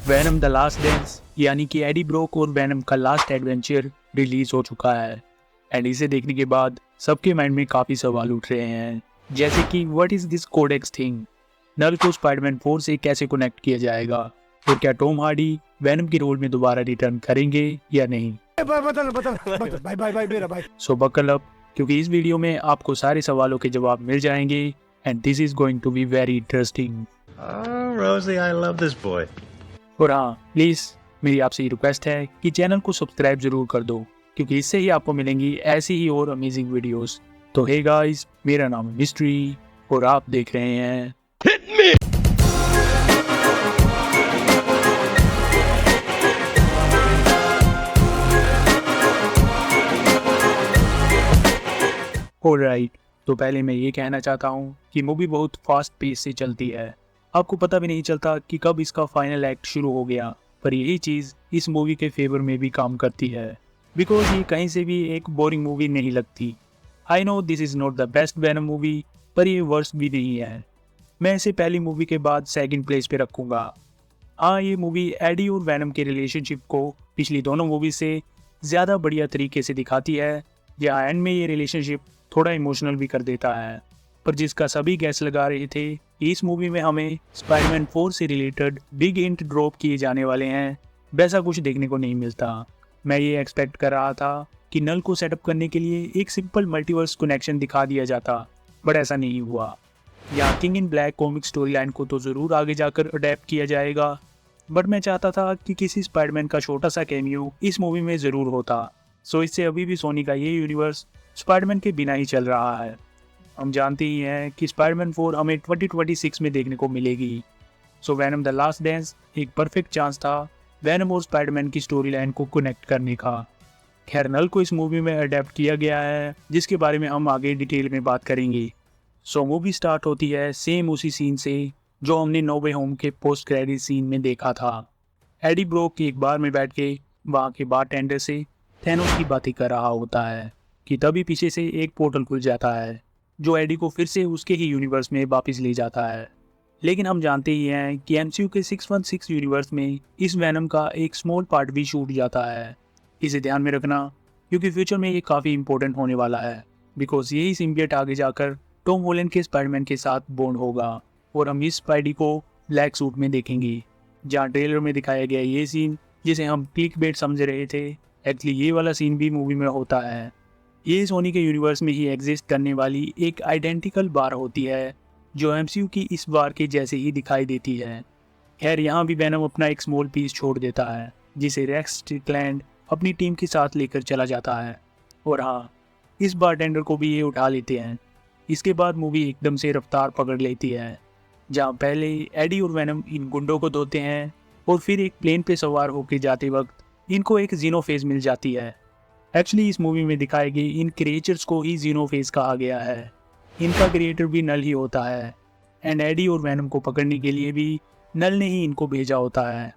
Venom the last dance यानी कि AD broke और वैनम का लास्ट एडवेंचर रिलीज हो चुका है एंड इसे देखने के बाद सबके माइंड में काफ़ी सवाल उठ रहे हैं, जैसे कि what is this codex thing, Knull को स्पाइडरमैन 4 से कैसे कनेक्ट किया जाएगा और क्या टॉम हार्डी वैनम के रोल में दोबारा रिटर्न करेंगे या नहीं। बदल भाई भाई भाई मेरा भाई। सो बकल अप, क्योंकि इस वीडियो में आपको सारे सवालों के जवाब मिल जाएंगे and this is going to be very interesting. Rosie, I love this boy. और हाँ, प्लीज़ मेरी आपसे ये रिक्वेस्ट है कि चैनल को सब्सक्राइब जरूर कर दो, क्योंकि इससे ही आपको मिलेंगी ऐसी ही और अमेजिंग वीडियोस। तो हे गाइस, मेरा नाम है मिस्ट्री और आप देख रहे हैं ऑलराइट। तो पहले मैं ये कहना चाहता हूँ कि मूवी बहुत फास्ट पेस से चलती है, आपको पता भी नहीं चलता कि कब इसका फाइनल एक्ट शुरू हो गया, पर यही चीज़ इस मूवी के फेवर में भी काम करती है, बिकॉज ये कहीं से भी एक बोरिंग मूवी नहीं लगती। I know this is not the best Venom movie, पर ये वर्स्ट भी नहीं है। मैं इसे पहली मूवी के बाद सेकंड प्लेस पे रखूँगा। हाँ, ये मूवी एडी और वैनम के रिलेशनशिप को पिछली दोनों मूवी से ज़्यादा बढ़िया तरीके से दिखाती है, या एंड में ये रिलेशनशिप थोड़ा इमोशनल भी कर देता है। पर जिसका सभी गैस लगा रहे थे इस मूवी में हमें स्पाइडरमैन 4 से रिलेटेड बिग हिंट ड्रॉप किए जाने वाले हैं, वैसा कुछ देखने को नहीं मिलता। मैं ये एक्सपेक्ट कर रहा था कि नल को सेटअप करने के लिए एक सिंपल मल्टीवर्स कनेक्शन दिखा दिया जाता, बट ऐसा नहीं हुआ। यहाँ king in black comic story line को तो ज़रूर आगे जाकर अडेप्ट किया जाएगा, बट मैं चाहता था कि किसी स्पाइडरमैन का छोटा सा कैमियो इस मूवी में ज़रूर होता। सो इससे अभी भी सोनी का ये यूनिवर्स स्पाइडरमैन के बिना ही चल रहा है। हम जानते ही हैं कि स्पाइडरमैन 4 हमें 2026 में देखने को मिलेगी। सो वैनम द लास्ट डांस एक परफेक्ट चांस था वैनम और स्पाइडरमैन की स्टोरी लाइन को कनेक्ट करने का। खैर, नल को इस मूवी में अडेप्ट किया गया है, जिसके बारे में हम आगे डिटेल में बात करेंगे। सो मूवी स्टार्ट होती है सेम उसी सीन से जो हमने नो वे होम के पोस्ट क्रेडिट सीन में देखा था। एडी ब्रोक एक बार में बैठ के वहाँ के बारटेंडर से थैनोस की बातें कर रहा होता है कि तभी पीछे से एक पोर्टल खुल जाता है जो एडी को फिर से उसके ही यूनिवर्स में वापस ले जाता है। लेकिन हम जानते ही हैं कि एमसीयू के 616 यूनिवर्स में इस वैनम का एक स्मॉल पार्ट भी छूट जाता है। इसे ध्यान में रखना, क्योंकि फ्यूचर में ये काफ़ी इंपॉर्टेंट होने वाला है, बिकॉज यही सिम्बियट आगे जाकर टॉम हॉलैंड के स्पाइडरमैन के साथ बॉन्ड होगा और हम इस स्पाइडी को ब्लैक सूट में देखेंगे। जहाँ ट्रेलर में दिखाया गया ये सीन जिसे हम क्लिक बेट समझ रहे थे, एक्चुअली ये वाला सीन भी मूवी में होता है। ये सोनी के यूनिवर्स में ही एग्जिस्ट करने वाली एक आइडेंटिकल बार होती है जो एमसीयू की इस बार के जैसे ही दिखाई देती है। खैर, यहाँ भी वैनम अपना एक स्मॉल पीस छोड़ देता है जिसे रेक्स स्ट्रिकलैंड अपनी टीम के साथ लेकर चला जाता है, और हाँ, इस बारटेंडर को भी ये उठा लेते हैं। इसके बाद मूवी एकदम से रफ्तार पकड़ लेती है, जहाँ पहले एडी और वैनम इन गुंडों को धोते हैं और फिर एक प्लेन पे सवार होकर जाते वक्त इनको एक जीनोफेज मिल जाती है। एक्चुअली इस मूवी में दिखाए गए इन क्रिएचर्स को ही जीनोफेज कहा गया है। इनका क्रिएटर भी नल ही होता है एंड एडी और वैनम को पकड़ने के लिए भी नल ने ही इनको भेजा होता है।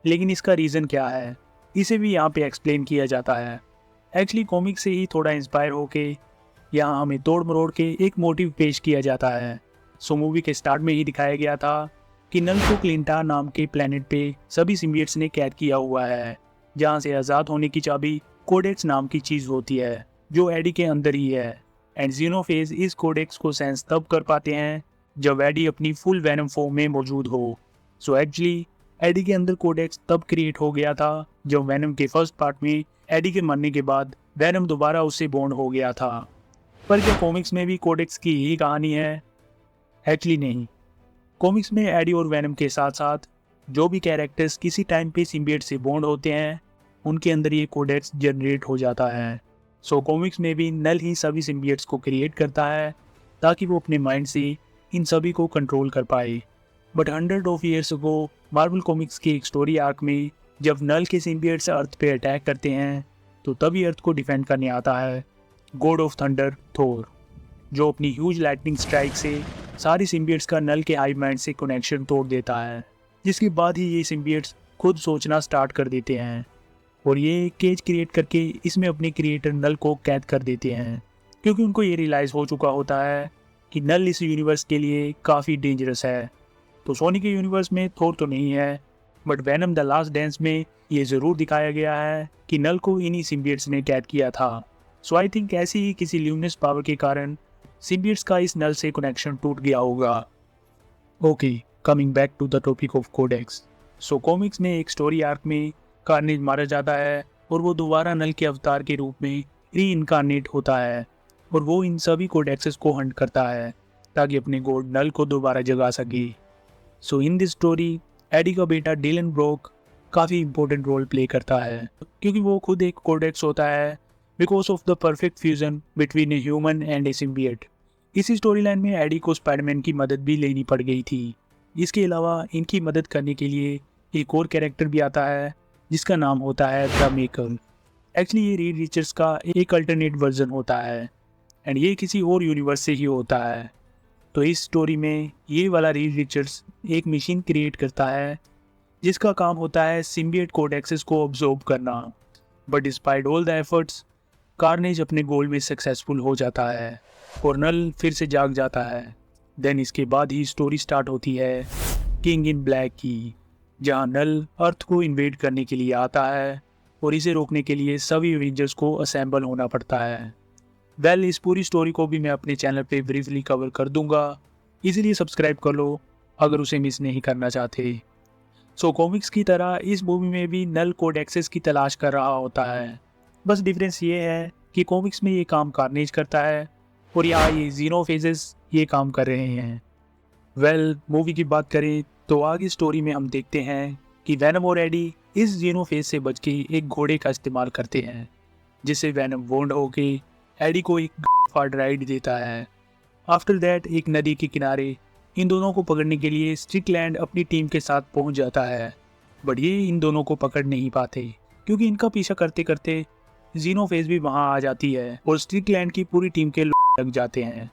लेकिन इसका रीज़न क्या है, इसे भी यहाँ पे एक्सप्लेन किया जाता है। एक्चुअली कॉमिक से ही थोड़ा इंस्पायर होके यहाँ हमें तोड़ मरोड़ के एक मोटिव पेश किया जाता है। सो मूवी के स्टार्ट में ही दिखाया गया था कि नल को क्लिंटा नाम के प्लेनेट पे सभी सिम्बियट्स ने कैद किया हुआ है, जहाँ से आज़ाद होने की चाबी कोडेक्स नाम की चीज़ होती है जो एडी के अंदर ही है। एंड जीनोफेज इस कोडेक्स को सेंस तब कर पाते हैं जब एडी अपनी फुल वैनम फॉर्म में मौजूद हो। सो एक्चुअली एडी के अंदर कोडेक्स तब क्रिएट हो गया था जब वैनम के फर्स्ट पार्ट में एडी के मरने के बाद वैनम दोबारा उससे बॉन्ड हो गया था। पर क्या कॉमिक्स में भी कोडेक्स की यही कहानी है? एक्चुअली नहीं। कॉमिक्स में एडी और वैनम के साथ साथ जो भी कैरेक्टर्स किसी टाइम पे सिम्बियट से बॉन्ड होते हैं उनके अंदर ये कोडेक्स जनरेट हो जाता है। सो कॉमिक्स में भी नल ही सभी सिम्बियट्स को क्रिएट करता है ताकि वो अपने माइंड से इन सभी को कंट्रोल कर पाए। But 100 of years ago Marvel comics की एक स्टोरी आर्क में जब नल के सिम्बियट्स अर्थ पे अटैक करते हैं तो तभी अर्थ को डिफेंड करने आता है गॉड ऑफ थंडर थोर, जो अपनी ह्यूज लाइटनिंग स्ट्राइक से सारी सिम्बियट्स का नल के हाई माइंड से कनेक्शन तोड़ देता है, जिसके बाद ही ये सिम्बियट्स खुद सोचना स्टार्ट कर देते हैं और ये केज क्रिएट करके इसमें अपने क्रिएटर नल को कैद कर देते हैं, क्योंकि उनको ये रियलाइज़ हो चुका होता है कि नल इस यूनिवर्स के लिए काफ़ी डेंजरस है। तो सोनी के यूनिवर्स में थोर तो नहीं है, but venom the last dance में ये ज़रूर दिखाया गया है कि नल को इन्हीं सिम्बियट्स ने कैद किया था। सो आई थिंक ऐसी ही किसी ल्यूमिनस पावर के कारण सिम्बियट्स का इस नल से कनेक्शन टूट गया होगा। Okay, coming back to the topic of codex. So comics में एक स्टोरी आर्क में कार्नेज मारा जाता है और वो दोबारा नल के अवतार के रूप में री इनकारनेट होता है और वो इन सभी कोडेक्सेस को हंट करता है ताकि अपने गॉड नल को दोबारा जगा सके। So in this story Eddie का बेटा डिलन ब्रोक काफ़ी इंपॉर्टेंट रोल प्ले करता है क्योंकि वो खुद एक कोडेक्स होता है because of the perfect fusion between a human and a symbiote. इसी स्टोरी लाइन में एडी को स्पाइडरमैन की मदद भी लेनी पड़ गई थी। इसके अलावा इनकी मदद करने के लिए एक और कैरेक्टर भी आता है जिसका नाम होता है द मेकर। एक्चुअली ये रीड रिचर्ड्स का एक अल्टरनेट वर्जन होता है एंड ये किसी और यूनिवर्स से ही होता है। तो इस स्टोरी में ये वाला रीड रिचर्ड्स एक मशीन क्रिएट करता है जिसका काम होता है सिम्बियट कोडेक्सेस को ऑब्जॉर्व करना। But despite all the efforts carnage अपने गोल में सक्सेसफुल हो जाता है और नल फिर से जाग जाता है। देन इसके बाद ही स्टोरी स्टार्ट होती है किंग इन ब्लैक की, जहां नल अर्थ को इन्वेड करने के लिए आता है और इसे रोकने के लिए सभी एवेंजर्स को असेंबल होना पड़ता है। वेल, इस पूरी स्टोरी को भी मैं अपने चैनल पे ब्रीफली कवर कर दूंगा, इसलिए सब्सक्राइब कर लो अगर उसे मिस नहीं करना चाहते। सो कॉमिक्स की तरह इस मूवी में भी नल कोडेक्सेस की तलाश कर रहा होता है। बस डिफरेंस ये है कि कॉमिक्स में ये काम कार्नेज करता है और यहाँ ये जीनोफेजेस ये काम कर रहे हैं। वेल, मूवी की बात करें तो आगे स्टोरी में हम देखते हैं कि वेनम और एडी इस जीनोफेज से बच के एक घोड़े का इस्तेमाल करते हैं जिससे वेनम वोंड होके एडी को एक फाड़ राइड देता है। आफ्टर दैट एक नदी के किनारे इन दोनों को पकड़ने के लिए स्ट्रिकलैंड अपनी टीम के साथ पहुंच जाता है। बट ये इन दोनों को पकड़ नहीं पाते क्योंकि इनका पीछा करते करते जीनोफेज भी वहां आ जाती है और स्ट्रिकलैंड की पूरी टीम के लग जाते हैं।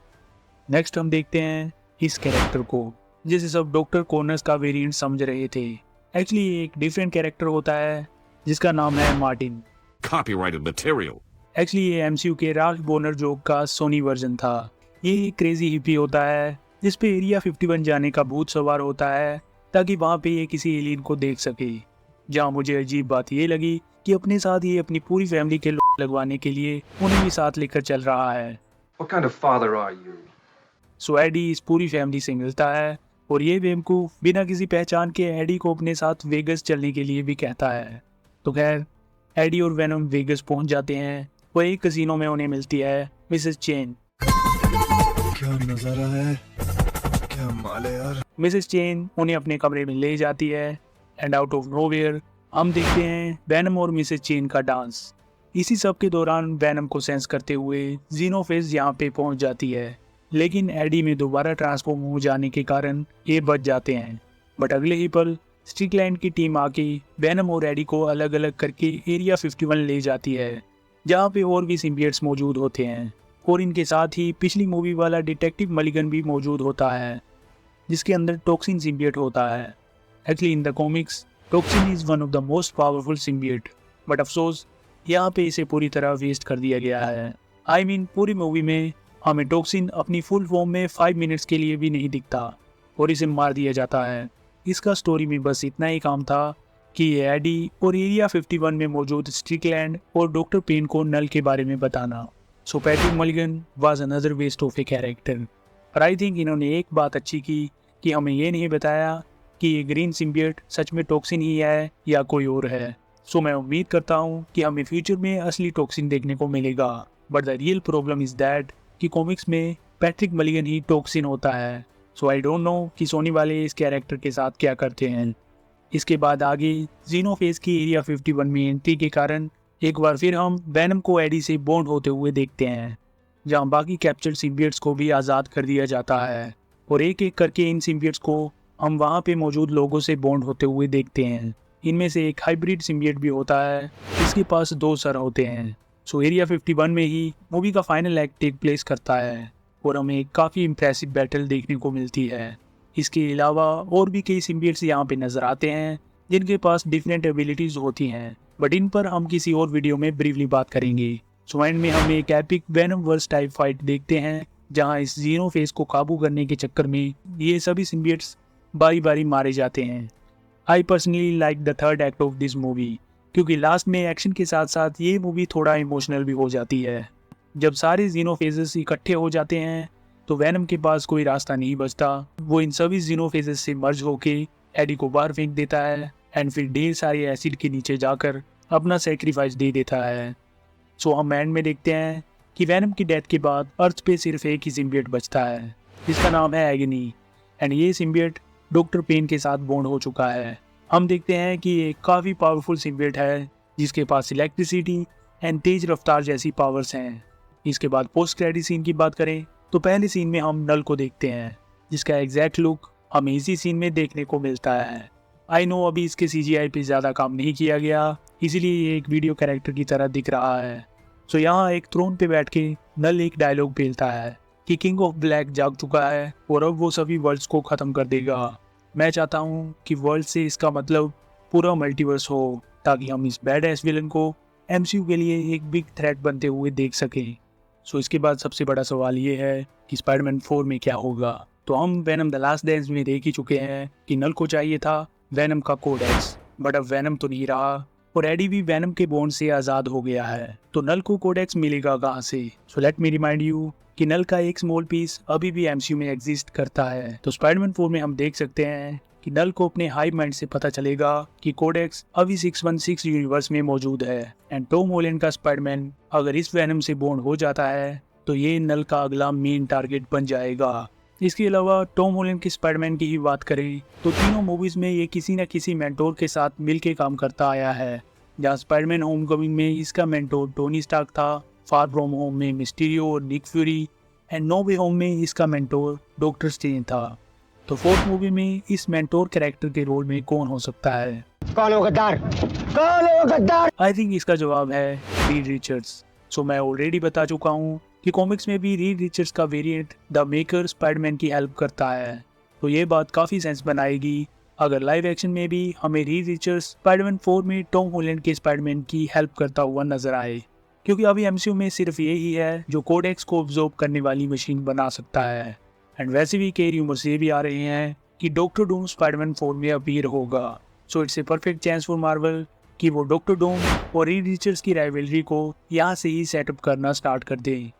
नेक्स्ट हम देखते हैं इस कैरेक्टर को जिसे सब डॉक्टर कॉर्नर्स का वेरिएंट समझ रहे थे। एक्चुअली ये एक डिफरेंट कैरेक्टर होता है जिसका नाम है मार्टिन। Copyrighted material. एक्चुअली ये एमसीयू के राल्फ बोनर जोक का सोनी वर्जन था। ये एक क्रेजी हिप्पी होता है जिस पे एरिया 51 जाने का भूत सवार होता है ताकि वहाँ पे ये किसी एलियन को देख सके। जहाँ मुझे अजीब बात ये लगी कि अपने साथ ये अपनी पूरी फैमिली के लगवाने के लिए उन्हें भी साथ लेकर चल रहा है। What kind of father are you? So Eddie इस पूरी फैमिली से मिलता है और ये बेवकूफ बिना किसी पहचान के एडी को अपने साथ वेगस चलने के लिए भी कहता है। तो खैर, एडी और वेनम वेगस पहुंच जाते हैं और एक कसिनो में उन्हें मिलती है मिसेस चेन। क्या नजारा है, क्या माल है यार। मिसेस चेन उन्हें अपने कमरे में ले जाती है एंड आउट ऑफ नोवेयर हम देखते हैं वेनम और मिसेस चेन का डांस। इसी सब के दौरान वेनम को सेंस करते हुए जीनोफेज यहाँ पे पहुंच जाती है, लेकिन एडी में दोबारा ट्रांसफॉर्म हो जाने के कारण ये बच जाते हैं। बट अगले ही पल स्ट्रिकलैंड की टीम आके वेनम और एडी को अलग अलग करके एरिया 51 ले जाती है जहाँ पे और भी सिम्बियट्स मौजूद होते हैं और इनके साथ ही पिछली मूवी वाला डिटेक्टिव मलिगन भी मौजूद होता है जिसके अंदर टॉक्सिन सिम्बियट होता है। Actually in the comics toxin is one of the most powerful symbiote, but अफसोस यहाँ पे इसे पूरी तरह वेस्ट कर दिया गया है। आई मीन पूरी मूवी में हमें टॉक्सिन अपनी फुल फॉर्म में 5 मिनट्स के लिए भी नहीं दिखता और इसे मार दिया जाता है। इसका स्टोरी में बस इतना ही काम था कि ये एडी और एरिया 51 में मौजूद स्ट्रिकलैंड और डॉक्टर पेन को नल के बारे में बताना। So Patrick Mulligan was another waste of a character. पर आई थिंक इन्होंने एक बात अच्छी की कि हमें ये नहीं बताया कि ये ग्रीन सिम्बियट सच में टॉक्सिन ही है या कोई और है। सो मैं उम्मीद करता हूँ कि हमें फ्यूचर में असली टॉक्सिन देखने को मिलेगा। But the real problem is that कि कॉमिक्स में पैट्रिक मलिगन ही टॉक्सिन होता है। सो आई डोंट नो कि सोनी वाले इस कैरेक्टर के साथ क्या करते हैं। इसके बाद आगे जीनोफेज की एरिया 51 में एंट्री के कारण एक बार फिर हम वेनम को एडी से बॉन्ड होते हुए देखते हैं, जहां बाकी कैप्चर्ड सिम्बियट्स को भी आज़ाद कर दिया जाता है और एक एक करके इन सिम्बियट्स को हम वहां पे मौजूद लोगों से बॉन्ड होते हुए देखते हैं। इनमें से एक हाइब्रिड सिम्बियट भी होता है, इसके पास 2 सर होते हैं। सो एरिया 51 में ही मूवी का फाइनल एक्ट टेक प्लेस करता है और हमें एक काफ़ी इम्प्रेसिव बैटल देखने को मिलती है। इसके अलावा और भी कई सिम्बियट्स यहाँ पे नज़र आते हैं जिनके पास डिफरेंट एबिलिटीज़ होती हैं, बट इन पर हम किसी और वीडियो में ब्रीफली बात करेंगे। सो एंड में हम एक epic venom verse type fight देखते हैं जहाँ इस जीनोफेज को काबू करने के चक्कर में ये सभी सिम्बियट्स बारी बारी मारे जाते हैं। I personally like the third act of this movie, क्योंकि लास्ट में एक्शन के साथ साथ ये मूवी थोड़ा इमोशनल भी हो जाती है। जब सारे जीनोफेजेस इकट्ठे हो जाते हैं तो वैनम के पास कोई रास्ता नहीं बचता। वो इन सभी जीनोफेजेस से मर्ज होके एडी को बाहर फेंक देता है एंड फिर ढेर सारे एसिड के नीचे जाकर अपना सेक्रीफाइस दे देता है। सो हम एंड में देखते हैं कि वैनम की डेथ के बाद अर्थ पे सिर्फ एक ही सिम्बियट बचता है, जिसका नाम है एगनी, एंड ये सिम्बियट डॉक्टर पेन के साथ बॉन्ड हो चुका है। हम देखते हैं कि ये काफ़ी पावरफुल सिम्बियट है जिसके पास इलेक्ट्रिसिटी एंड तेज रफ्तार जैसी पावर्स हैं। इसके बाद पोस्ट क्रेडिट सीन की बात करें तो पहले सीन में हम नल को देखते हैं, जिसका एग्जैक्ट लुक हमें इसी सीन में देखने को मिलता है। आई नो अभी इसके CGI पे ज़्यादा काम नहीं किया गया, इसीलिए ये एक वीडियो कैरेक्टर की तरह दिख रहा है। सो यहाँ एक थ्रोन पे बैठ के नल एक डायलॉग बोलता है कि किंग ऑफ ब्लैक जाग चुका है और अब वो सभी वर्ल्ड्स को ख़त्म कर देगा। मैं चाहता हूँ कि वर्ल्ड से इसका मतलब पूरा मल्टीवर्स हो, ताकि हम इस बैड एस विलन को MCU के लिए एक बिग थ्रेट बनते हुए देख सकें। सो इसके बाद सबसे बड़ा सवाल ये है कि स्पाइडरमैन 4 में क्या होगा। तो हम वैनम द लास्ट डांस में देख ही चुके हैं कि नल को चाहिए था वैनम का कोडेक्स, बट अब वैनम तो नहीं रहा और एडी भी वैनम के बॉन्ड से आज़ाद हो गया है। तो नल को कोडेक्स मिलेगा कहाँ से? So let me remind you कि नल का एक स्मॉल पीस अभी भी MCU में एग्जिस्ट करता है। तो स्पाइडरमैन 4 में हम देख सकते हैं कि नल को अपने हाइव माइंड से पता चलेगा कि कोडेक्स अभी 616 यूनिवर्स में मौजूद है एंड टॉम हॉलैंड का स्पाइडरमैन अगर इस वैनम से बॉन्ड हो जाता है तो ये नल का अगला मेन टारगेट बन जाएगा। इसके अलावा टॉम हॉलैंड के स्पाइडरमैन की ही बात करें तो तीनों मूवीज में ये किसी न किसी मेंटोर के साथ मिलके काम करता आया है। जहाँ स्पाइडरमैन होमकमिंग में इसका मेंटोर टोनी स्टार्क था, फार फ्रॉम होम में मिस्टीरियो और Nick Fury and no way home में इसका मेंटोर डॉक्टर स्ट्रेंज था। तो फोर्थ मूवी में इस मेंटोर कैरेक्टर के रोल में कौन हो सकता है? कौन हो गद्दार? कौन हो गद्दार? आई थिंक इसका जवाब है रीड रिचर्ड्स। सो मैं ऑलरेडी बता चुका हूँ कि कॉमिक्स में भी रीड रिचर्ड्स का वेरिएंट द मेकर स्पाइडरमैन की हेल्प करता है। तो ये बात काफ़ी सेंस बनाएगी अगर लाइव एक्शन में भी हमें रीड रिचर्ड्स स्पाइडरमैन 4 में टॉम हॉलैंड के स्पाइडरमैन की हेल्प करता हुआ नजर आए, क्योंकि अभी MCU में सिर्फ ये ही है जो कोडेक्स को ऑब्जॉर्ब करने वाली मशीन बना सकता है। एंड वैसे भी कई रूमर्स ये भी आ रहे हैं कि डॉक्टर डूम स्पाइडरमैन 4 में अपीयर होगा। So it's a perfect chance for Marvel कि वो डॉक्टर डूम और रीड रिचर्ड्स की राइवलरी को यहाँ से ही सेटअप करना स्टार्ट कर दें।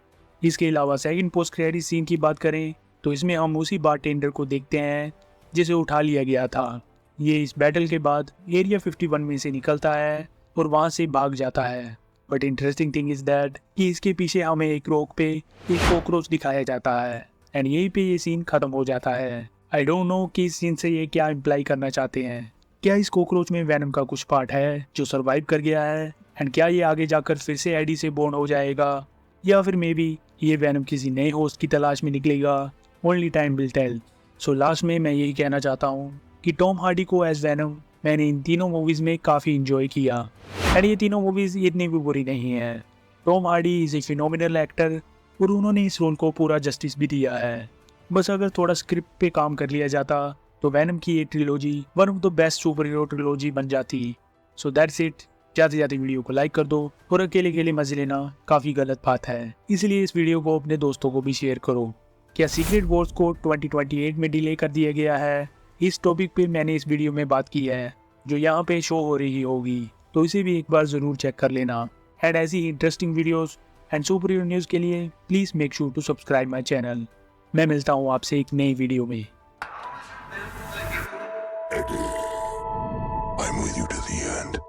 इसके अलावा सेकंड पोस्ट क्रेडिट सीन की बात करें तो इसमें हम उसी बारटेंडर को देखते हैं जिसे उठा लिया गया था। ये इस बैटल के बाद एरिया 51 में से निकलता है और वहाँ से भाग जाता है। But interesting thing is that कि इसके पीछे हमें एक रॉक पे एक कॉकरोच दिखाया जाता है एंड यहीं पे ये सीन खत्म हो जाता है। आई डोंट नो कि इस सीन से ये क्या इम्प्लाई करना चाहते हैं। क्या इस कॉकरोच में वैनम का कुछ पार्ट है जो सर्वाइव कर गया है एंड क्या ये आगे जाकर फिर से एडी से बॉन्ड हो जाएगा, या फिर मे बी ये वैनम किसी नए होस्ट की तलाश में निकलेगा? Only time will tell. So last में मैं यही कहना चाहता हूँ कि टॉम हार्डी को एज वैनम मैंने इन तीनों मूवीज़ में काफ़ी इंजॉय किया एंड ये तीनों मूवीज़ इतनी भी बुरी नहीं है। Tom Hardy is a phenomenal actor और उन्होंने इस रोल को पूरा जस्टिस भी दिया है। बस अगर थोड़ा स्क्रिप्ट पे काम कर लिया जाता तो वैनम की ये trilogy one of the best super hero trilogy बन जाती। So that's it. जाते जाते वीडियो को लाइक कर दो और अकेले अकेले मजे लेना काफ़ी गलत बात है, इसलिए इस वीडियो को अपने दोस्तों को भी शेयर करो। क्या सीक्रेट वॉर्स को 2028 में डिले कर दिया गया है? इस टॉपिक पे मैंने इस वीडियो में बात की है जो यहाँ पे शो हो रही होगी, तो इसे भी एक बार ज़रूर चेक कर लेना। एंड ऐसी interesting videos and super hero news के लिए please make sure to subscribe my channel. मैं मिलता हूँ आपसे एक नई वीडियो में। I'm with you to the end.